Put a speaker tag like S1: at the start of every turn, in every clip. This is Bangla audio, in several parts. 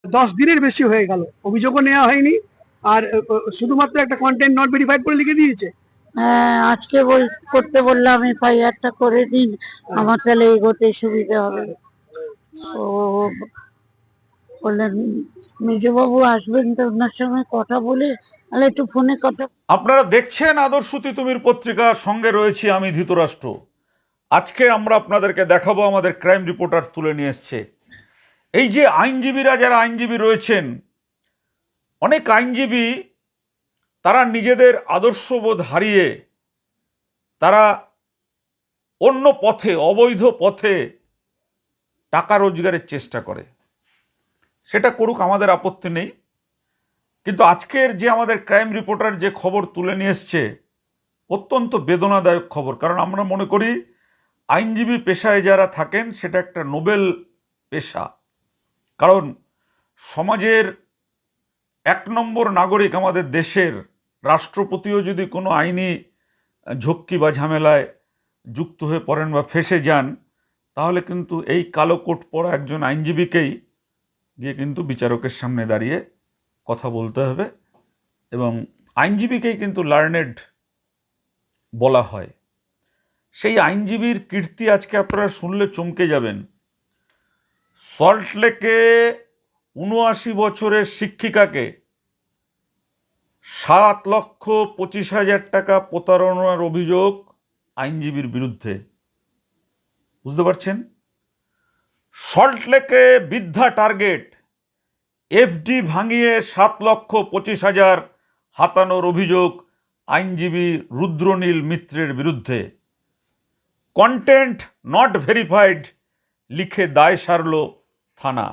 S1: 10 দিনের বেশি হয়ে গেল, অভিযোগও নেওয়া হয়নি। আর শুধুমাত্র একটা কন্টেন্ট নট ভেরিফাইড করে লিখে দিয়েছে।
S2: হ্যাঁ, আজকে করতে বললাম এফআইআরটা করে দিন, আমার তাহলে এগোতে সুবিধা হবে। ও বললেন মেজবাবু আসবেন, তো ওনার সঙ্গে কথা বলে তাহলে একটু ফোনে কথা।
S3: আপনারা দেখছেন আদর্শ তিতুমির পত্রিকার সঙ্গে রয়েছি আমি ধৃতরাষ্ট্র। আজকে আমরা আপনাদেরকে দেখাবো, আমাদের ক্রাইম রিপোর্টার তুলে নিয়ে এসছে, এই যে আইনজীবীরা, যারা আইনজীবী রয়েছেন, অনেক আইনজীবী তারা নিজেদের আদর্শবোধ হারিয়ে তারা অন্য পথে, অবৈধ পথে টাকা রোজগারের চেষ্টা করে। সেটা করুক, আমাদের আপত্তি নেই। কিন্তু আজকের যে আমাদের ক্রাইম রিপোর্টার যে খবর তুলে নিয়ে এসছে, অত্যন্ত বেদনাদায়ক খবর। কারণ আমরা মনে করি আইনজীবী পেশায় যারা থাকেন সেটা একটা নোবেল পেশা। কারণ সমাজের 1 নম্বর নাগরিক আমাদের দেশের রাষ্ট্রপতিও যদি কোনো আইনি ঝক্কি বা ঝামেলায় যুক্ত হয়ে পড়েন বা ফেঁসে যান, তাহলে কিন্তু এই কালো কোট পরা একজন আইনজীবীকেই গিয়ে কিন্তু বিচারকের সামনে দাঁড়িয়ে কথা বলতে হবে, এবং আইনজীবীকেই কিন্তু লার্নেড বলা হয়। সেই আইনজীবীর কীর্তি আজকে আপনারা শুনলে চমকে যাবেন। সল্টলেকে ৭৯ বছরের শিক্ষিকাকে ৭,২৫,০০০ টাকা প্রতারণার অভিযোগ আইনজীবীর বিরুদ্ধে। বুঝতে পারছেন? সল্টলেকে বৃদ্ধা টার্গেট, এফডি ভাঙিয়ে ৭,২৫,০০০ হাতানোর অভিযোগ আইনজীবী রুদ্রনীল মিত্রের বিরুদ্ধে। কন্টেন্ট নট ভেরিফাইড লিখে দায় সারল থানা।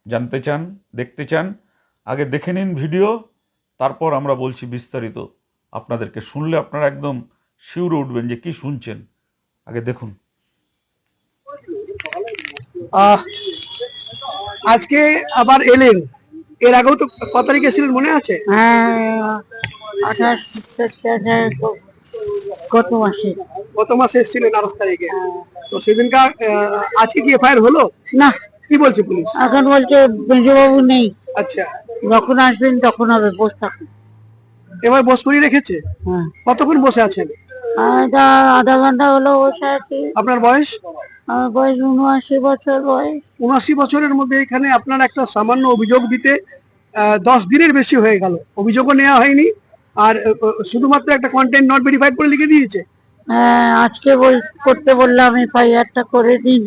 S3: জানতে চান, দেখতে চান, আগে দেখে নিন ভিডিও, তারপর আমরা বলছি বিস্তারিত। আপনাদেরকে শুনলে আপনারা একদম শিউরে উঠবেন যে কি শুনছেন। আগে দেখুন।
S1: আজকে আবার এলেন, এর আগেও তো কত তারিখে এসেছিলেন মনে আছে?
S2: হ্যাঁ, 28 গত মাসে।
S1: গত মাসে এসেছিলেন 28 তারিখে। তো সেদিনকার আজকে কি এফআইআর হলো?
S2: না,
S1: কি বলছে পুলিশ?
S2: এখন বলছে মেজবাবু নেই,
S1: আচ্ছা,
S2: যখন আসবেন তখন হবে, বসে থাকুন।
S1: এবার বস করিয়ে রেখেছে?
S2: হ্যাঁ,
S1: কতক্ষণ বসে আছেন?
S2: এটা আধা ঘন্টা হলো বসে আছি।
S1: আপনার বয়স?
S2: আমার বয়স 79 বছর বয়স।
S1: 79 বছরের মধ্যে এখানে আপনার একটা সামান্য অভিযোগ দিতে 10 দিনের বেশি হয়ে গেল, অভিযোগও নেওয়া হয়নি। আর শুধুমাত্র একটা কন্টেন্ট নট ভেরিফাইড করে লিখে দিয়েছে।
S2: হ্যাঁ, আজকে করতে বললাম এফআইআরটা করে দিন,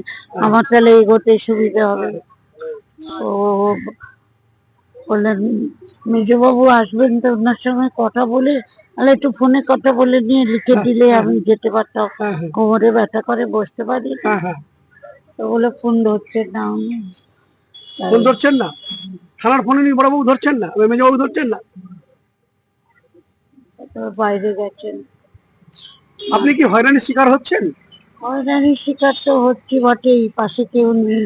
S2: আমার তাহলে এগোতে সুবিধা হবে। ও বললেন মেজবাবু আসবেন, তো ওনার সঙ্গে কথা বলে তাহলে একটু ফোনে কথা বলে নিয়ে লিখে দিলে আমি যেতে পারতাম। কোমরে ব্যথা করে বসতে পারি না। তো বলে ফোন ধরছেন না উনি।
S1: ফোন ধরছেন না? থানার ফোনে উনি বড়বাবু ধরছেন না, মেজবাবু ধরছেন না?
S2: বাইরে গেছেন।
S1: আপনি কি হয়রানির শিকার হচ্ছেন?
S2: হয়রানির শিকার তো হচ্ছি বটেই, পাশে কেউ নেই,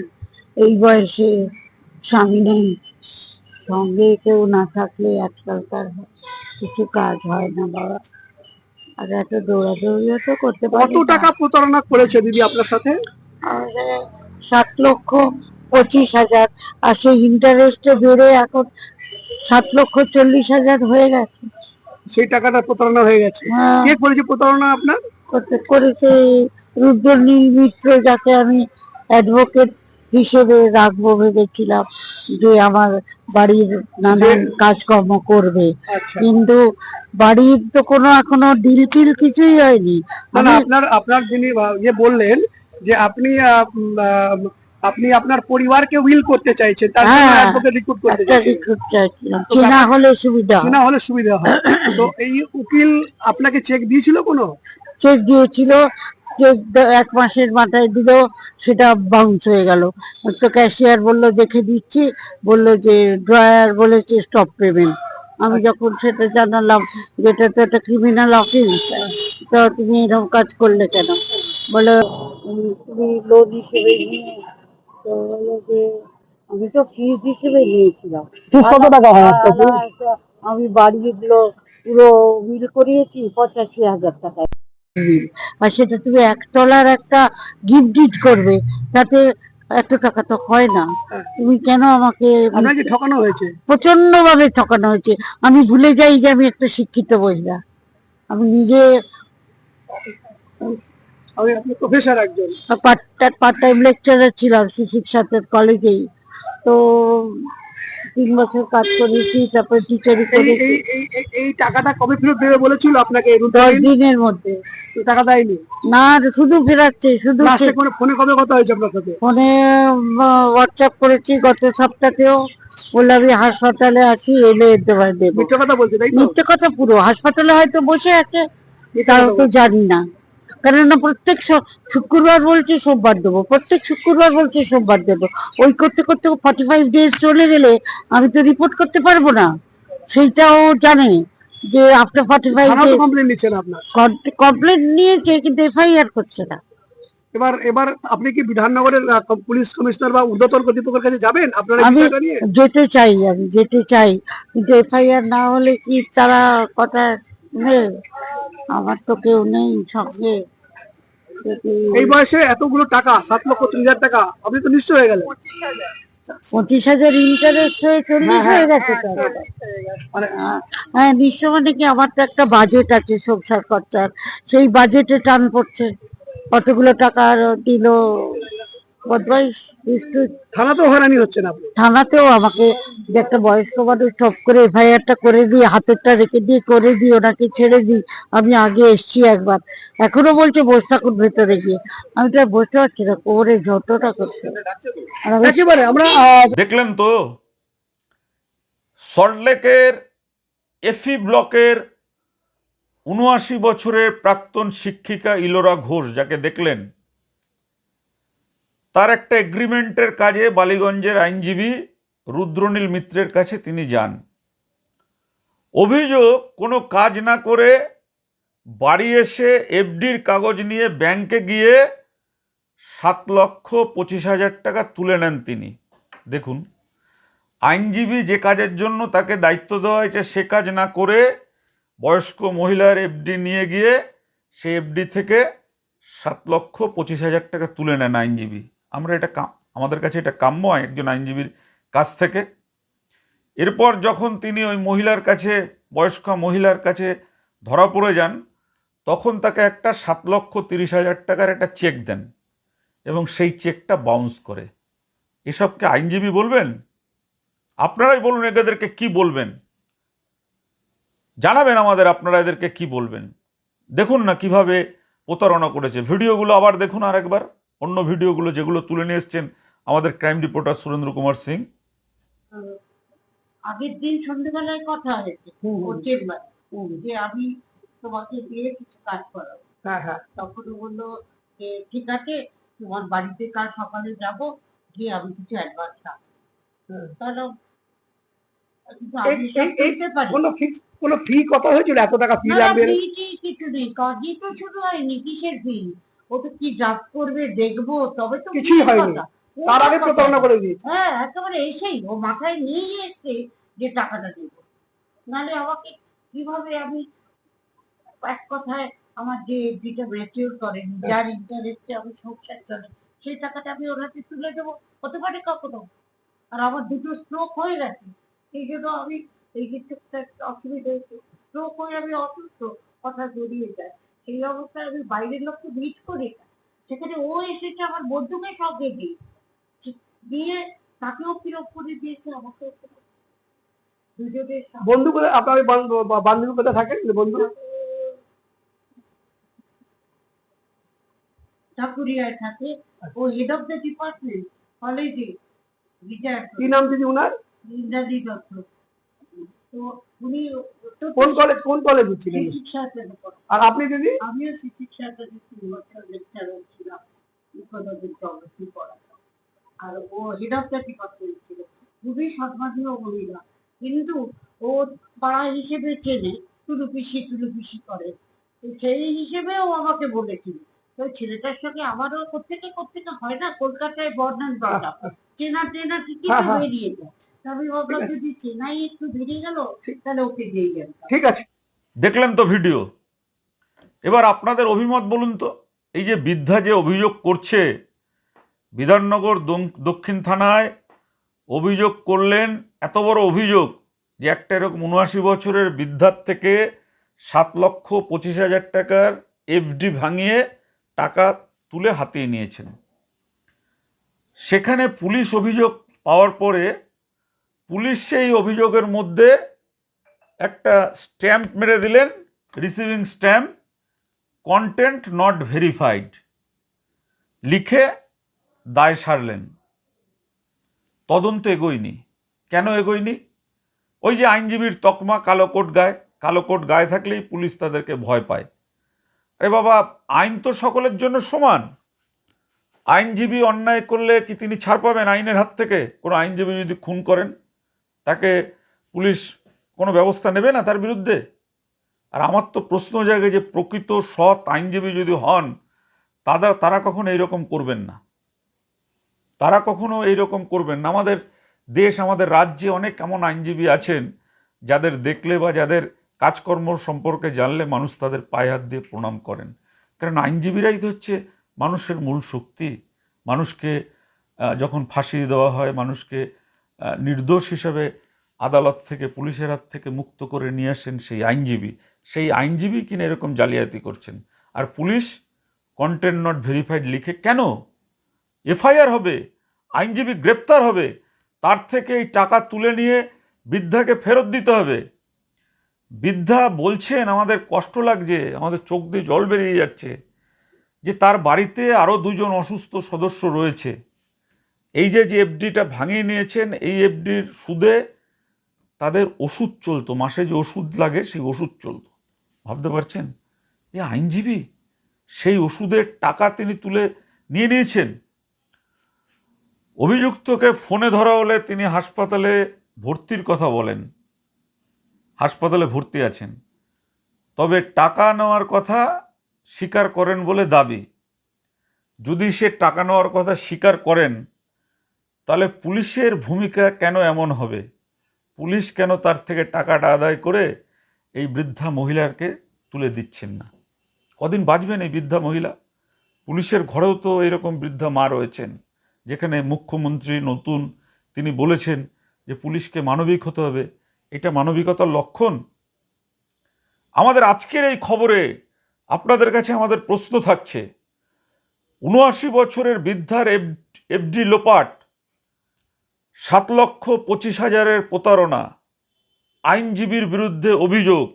S2: এই বয়সে স্বামী নেই, সঙ্গে কেউ না থাকলে আজকালকার কিছু কাজ হয় না বাবা। আর এত দৌড়াদৌড়িও তো করতে পারি
S1: কত টাকা প্রতারণা করেছে দিদি আপনার সাথে?
S2: 7,25,000, আর সেই ইন্টারেস্টে বেড়ে এখন 7,40,000 হয়ে গেছে।
S1: সেই টাকাটা প্রতারণা হয়ে গেছে। কে করেছে প্রতারণা আপনার?
S2: করেছে রুদ্রনীল মিত্র, যাকে আমি অ্যাডভোকেট হিসেবে রাখবো ভেবেছিলাম, যে আমার বাড়ির নানান কাজকর্ম করবে। কিন্তু বাড়ির তো কোনো এখনো ডিল টিল কিছুই হয়নি।
S1: আপনার যিনি ইয়ে বললেন যে আপনি আপনি আপনার পরিবারকে উইল করতে চাইছেন, তার জন্য অ্যাডভোকেট রিক্রুট করতে চাইছিলাম,
S2: চেনা হলে সুবিধা
S1: হয়। তো এই উকিল আপনাকে চেক দিয়েছিল? কোনো
S2: চেক দিয়েছিল, চেক 1 মাসের মাথায় দিল, সেটা বাউন্স হয়ে গেল। তো ক্যাশিয়ার বললো দেখে দিচ্ছি, বললো যে ড্রয়ার বলেছে স্টপ পেমেন্ট। আমি যখন সেটা জানালাম যেটা তো একটা ক্রিমিনাল অফেন্স, তো তুমি এরকম কাজ করলে কেন? বলে তুমি লোন হিসেবে নিয়ে, তো বললো যে আমি তো ফিজ হিসেবে নিয়েছিলাম।
S1: কত টাকা হয়?
S2: আমি বাড়িগুলো পুরো বিল করিয়েছি 85,000 টাকা। আর সেটা তুমি 1 তলার একটা গিফট ডিড করবে, তাতে এত টাকা তো হয় না, তুমি কেন আমাকে
S1: আপনাকে ঠকানো হয়েছে।
S2: প্রচন্ড ভাবে ঠকানো হয়েছে। আমি ভুলে যাই যে আমি একটা শিক্ষিত মহিলা। আমি নিজে
S1: আপনি প্রফেসর একজন।
S2: পার্ট টাইম লেকচারার ছিলাম শিক্ষক কলেজেই। তো 3 বছর কাজ করেছি, তারপরে টিচারি
S1: এই
S2: করেছি।
S1: এই এই এই- এই টাকাটা কবে ফেরত দেবে বলেছিল আপনাকে
S2: 10
S1: রুদ্রনীল?
S2: দিনের মধ্যে।
S1: টাকা দেয়নি?
S2: না, শুধু ফেরাচ্ছে, শুধু
S1: লাস্টে ফোনে কবে কথা হয়েছে আপনার সাথে?
S2: ফোনে হোয়াটসঅ্যাপ করেছি গত সপ্তাহেও। বললাম আমি হাসপাতালে আছি, এলে দেবো।
S1: মিথ্যে কথা বলছে তাই তো?
S2: মিথ্যে কথা পুরো। হাসপাতালে হয়তো বসে আছে,
S1: মিথ্যে
S2: তাও
S1: কথা
S2: তো
S1: বলছে।
S2: জানি না। কেননা প্রত্যেক শুক্রবার বলছে সোমবার দেবো, প্রত্যেক শুক্রবার বলছে সোমবার দেবো। ওই করতে করতে 45 ডেজ চলে গেলে আমি তো রিপোর্ট করতে পারবো না। সেইটাও জানে যে আফটার 45
S1: থানাও তো
S2: ডেজ।
S1: কমপ্লেন নিচ্ছেন আপনার।
S2: কমপ্লেন নিয়েছে কিন্তু এফআইআর করছে না।
S1: এবার এবার আপনি কি বিধাননগরের পুলিশ কমিশনার বা ঊর্ধ্বতন কর্তৃপক্ষের কাছে যাবেন আপনার এই
S2: আমি
S1: বিষয়টা নিয়ে?
S2: যেতে চাই, কিন্তু এফআইআর না হলে কি তারা কথা শুনে? আমার তো কেউ নেই সঙ্গে।
S1: এই বয়সে এতগুলো টাকা, 7,30,000 টাকা, আপনি তো নিশ্চয় হয়ে গেলেন।
S2: 25,000 ইন্টারেস্ট হয়ে 40 হয়ে গেছে তো।
S1: মানে
S2: হ্যাঁ, নিঃস্ব মানে কি, আমার তো একটা বাজেট আছে সংসার খরচার, সেই বাজেটে টান পড়ছে। কতগুলো টাকা দিল বদমাইশ দুষ্টু।
S1: থানাতেও হয়রানি হচ্ছেন আপনি।
S2: থানাতেও আমাকে যে একটা বয়স্ক মানুষ সব করে এফআইআরটা করে দিই, হাতেরটা রেখে দিয়ে করে দিই, ওনাকে ছেড়ে দিই। আমি আগে এসছি একবার, এখনো বলছে বসে থাকুন ভেতরে গিয়ে। আমি তো আর বসতে পারছি না, কোমরে যতটা করছে। আর আমি
S1: একেবারে আমরা
S3: দেখলেন তো সল্টলেকের এফি ব্লকের ৭৯ বছরের প্রাক্তন শিক্ষিকা ইলোরা ঘোষ, যাকে দেখলেন, তার একটা এগ্রিমেন্টের কাজে বালিগঞ্জের আইনজীবী রুদ্রনীল মিত্রের কাছে তিনি যান। অভিযোগ, কোনো কাজ না করে বাড়ি এসে এফডির কাগজ নিয়ে ব্যাংকে গিয়ে 7,25,000 টাকা তুলে নেন তিনি। দেখুন, আইনজীবী যে কাজের জন্য তাকে দায়িত্ব দেওয়া হয়েছে সে কাজ না করে বয়স্ক মহিলার এফডি নিয়ে গিয়ে সেই এফডি থেকে 7,25,000 টাকা তুলে নেন আইনজীবী। আমাদের কাছে এটা কাম্য একজন আইনজীবীর কাছ থেকে। এরপর যখন তিনি ওই মহিলার কাছে, বয়স্ক মহিলার কাছে ধরা পড়ে যান, তখন তাকে একটা 7,30,000 টাকার একটা চেক দেন এবং সেই চেকটা বাউন্স করে। এসবকে আইনজীবী বলবেন? আপনারাই বলুন, এদেরকে কি বলবেন? জানাবেন আমাদের আপনারা এদেরকে কি বলবেন। দেখুন না কিভাবে প্রতারণা করেছে। ভিডিওগুলো আবার দেখুন আর একবার, অন্য ভিডিওগুলো যেগুলো তুলে নিয়ে এসছেন আমাদের ক্রাইম রিপোর্টার সুরেন্দ্র কুমার সিং।
S2: আগের দিন সন্ধ্যেবেলায় কথা হয়েছে ওর চেম্বার, যে আমি তোমাকে দিয়ে কিছু কাজ করাবো।
S1: হ্যাঁ হ্যাঁ
S2: তখন ও বললো যে ঠিক আছে, তোমার বাড়িতে কাল সকালে যাব, গিয়ে আমি কিছু অ্যাডভান্স রাখবো। তাহলে কিন্তু আমি সব দিতে পারি।
S1: কোনো ফি কথা হয়েছিল? এত টাকা ফি
S2: না,
S1: লাগবে?
S2: কিছু নেই, কাজই তো শুরু হয়নি, কিসের বিল? ও তো কি ড্রাফট করবে দেখবো, তবে তো
S1: কিছুই
S2: বিলের
S1: হয়নি।
S2: কথা।
S1: তার আগে প্রতারণা করে দিয়েছে।
S2: হ্যাঁ, একেবারে এসেই ও মাথায় নিয়ে এসছে যে টাকাটা দেব। নাহলে আমাকে কিভাবে আমি, এক কথায় আমার যে এফডিটা ম্যাচিওর করেনি, যার ইন্টারেস্টে আমি সংসার চলে, সেই টাকাটা আমি ওর হাতে তুলে দেবো? হতে পারে কখনো? আর আমার দুটো স্ট্রোক হয়ে গেছে, সেই জন্য আমি এই যে একটা অসুবিধা হয়েছে, স্ট্রোক হয়ে আমি অসুস্থ, কথা জড়িয়ে যায়। সেই অবস্থায় আমি বাইরের লোককে মিট করি না। সেখানে ও এসেছে আমার বন্ধুকে সঙ্গে দিয়ে তাকেও কিরক করে দিয়েছে, আমাকেও কিরকম। দুজনের
S1: বন্ধু কোথায় আপনার? বান্ধবী কোথায় থাকেন বন্ধু?
S2: ঠাকুরিয়ায় থাকে। ও হেড অফ দ্য ডিপার্টমেন্ট কলেজে, রিটায়ার্ড।
S1: কি নাম দিদি উনার?
S2: ইন্দ্রাদি দত্ত। তো উনি
S1: কোন কলেজে ছিলেন?
S2: শিক্ষাতে।
S1: আর আপনি দিদি?
S2: আমিও শিক্ষাতে 3 বছর লেকচারার ছিলাম, ইকোনমিক জগ্রাফি পড়াতাম। আর ও হেড অফ দ্য ডিপার্টমেন্ট ছিল। খুবই সম্মানীয় মহিলা, কিন্তু ও পাড়া হিসেবে চেনে, টুলু পিসি করে। তো সেই হিসেবে ও আমাকে বলেছিল। তো ছেলেটার সঙ্গে আমারও কোত্থেকে হয় না, কলকাতায় বর্ন অ্যান্ড ব্রট আপ, চেনা ঠিকই তো বেরিয়ে যায়। আমি ভাবলাম যদি চেনাই একটু বেরিয়ে গেল, তাহলে ওকে দিয়ে যাবে।
S1: ঠিক আছে।
S3: দেখলেন তো ভিডিও। এবার আপনাদের অভিমত বলুন তো। এই যে বৃদ্ধা যে অভিযোগ করছে বিধাননগর দক্ষিণ থানায় অভিযোগ করলেন, এত বড় অভিযোগ যে একটা এরকম ৭৯ বছরের বৃদ্ধার থেকে ৭,২৫,০০০ টাকার এফডি ভাঙিয়ে টাকা তুলে হাতিয়ে নিয়েছেন। সেখানে পুলিশ অভিযোগ পাওয়ার পরে পুলিশ সেই অভিযোগের মধ্যে একটা স্ট্যাম্প মেরে দিলেন, receiving stamp, content not verified লিখে দায় সারলেন। তদন্ত এগোয়নি। কেন এগোয়নি? ওই যে আইনজীবীর তকমা, কালো কোট গায়ে থাকলেই পুলিশ তাদেরকে ভয় পায়। আরে বাবা, আইন তো সকলের জন্য সমান। আইনজীবী অন্যায় করলে কি তিনি ছাড় পাবেন আইনের হাত থেকে? কোনো আইনজীবী যদি খুন করেন তাকে পুলিশ কোনো ব্যবস্থা নেবে না তার বিরুদ্ধে? আর আমার তো প্রশ্ন জাগে যে প্রকৃত সৎ আইনজীবী যদি হন তারা কখনো এইরকম করবেন না। তারা কখনো এইরকম করবেন না। আমাদের দেশ, আমাদের রাজ্যে অনেক এমন আইনজীবী আছেন যাদের দেখলে বা যাদের কাজকর্ম সম্পর্কে জানলে মানুষ তাদের পায়ে হাত দিয়ে প্রণাম করেন। কারণ আইনজীবীরাই তো হচ্ছে মানুষের মূল শক্তি। মানুষকে যখন ফাঁসি দেওয়া হয়, মানুষকে নির্দোষ হিসাবে আদালত থেকে, পুলিশের হাত থেকে মুক্ত করে নিয়ে আসেন সেই আইনজীবী। সেই আইনজীবী কিনা এরকম জালিয়াতি করছেন। আর পুলিশ কন্টেন্ট নট ভেরিফাইড লিখে কেন? এফআইআর হবে, আইনজীবী গ্রেপ্তার হবে, তার থেকে এই টাকা তুলে নিয়ে বৃদ্ধাকে ফেরত দিতে হবে। বৃদ্ধা বলছেন, আমাদের কষ্ট লাগছে, আমাদের চোখ দিয়ে জল বেরিয়ে যাচ্ছে, যে তার বাড়িতে আরও 2জন অসুস্থ সদস্য রয়েছে। এই যে এফডিটা ভাঙিয়ে নিয়েছেন, এই এফডির সুদে তাদের ওষুধ চলতো, মাসে যে ওষুধ লাগে সেই ওষুধ চলতো। ভাবতে পারছেন? এই আইনজীবী সেই ওষুধের টাকা তিনি তুলে নিয়ে নিয়েছেন। অভিযুক্তকে ফোনে ধরা হলে তিনি হাসপাতালে ভর্তির কথা বলেন, হাসপাতালে ভর্তি আছেন, তবে টাকা নেওয়ার কথা স্বীকার করেন বলে দাবি। যদি সে টাকা নেওয়ার কথা স্বীকার করেন তাহলে পুলিশের ভূমিকা কেন এমন হবে? পুলিশ কেন তার থেকে টাকাটা আদায় করে এই বৃদ্ধা মহিলাকে তুলে দিচ্ছেন না? কদিন বাঁচবেন এই বৃদ্ধা মহিলা? পুলিশের ঘরেও তো এরকম বৃদ্ধা মা রয়েছেন, যেখানে মুখ্যমন্ত্রী নতুন তিনি বলেছেন যে পুলিশকে মানবিক হতে হবে। এটা মানবিকতার লক্ষণ? আমাদের আজকের এই খবরে আপনাদের কাছে আমাদের প্রশ্ন থাকছে, ৭৯ বছরের বৃদ্ধার এফডি লোপাট, ৭,২৫,০০০ প্রতারণা, আইনজীবীর বিরুদ্ধে অভিযোগ,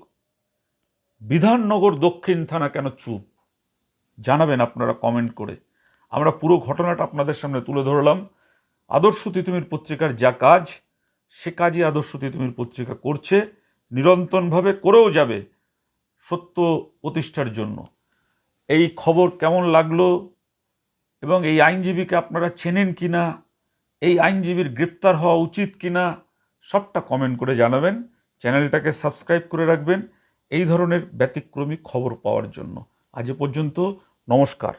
S3: বিধাননগর দক্ষিণ থানা কেন চুপ? জানাবেন আপনারা কমেন্ট করে। আমরা পুরো ঘটনাটা আপনাদের সামনে তুলে ধরলাম। আদর্শ তিতুমির পত্রিকার যা কাজ, সে কাজই আদর্শ তিতুমির পত্রিকা করছে, নিরন্তরভাবে করেও যাবে সত্য প্রতিষ্ঠার জন্য। এই খবর কেমন লাগলো এবং এই আইনজীবীকে আপনারা চেনেন কিনা, এই আইনজীবীর গ্রেপ্তার হওয়া উচিত কিনা, সবটা কমেন্ট করে জানাবেন। চ্যানেলটাকে সাবস্ক্রাইব করে রাখবেন এই ধরনের ব্যতিক্রমী খবর পাওয়ার জন্য। আজ পর্যন্ত নমস্কার।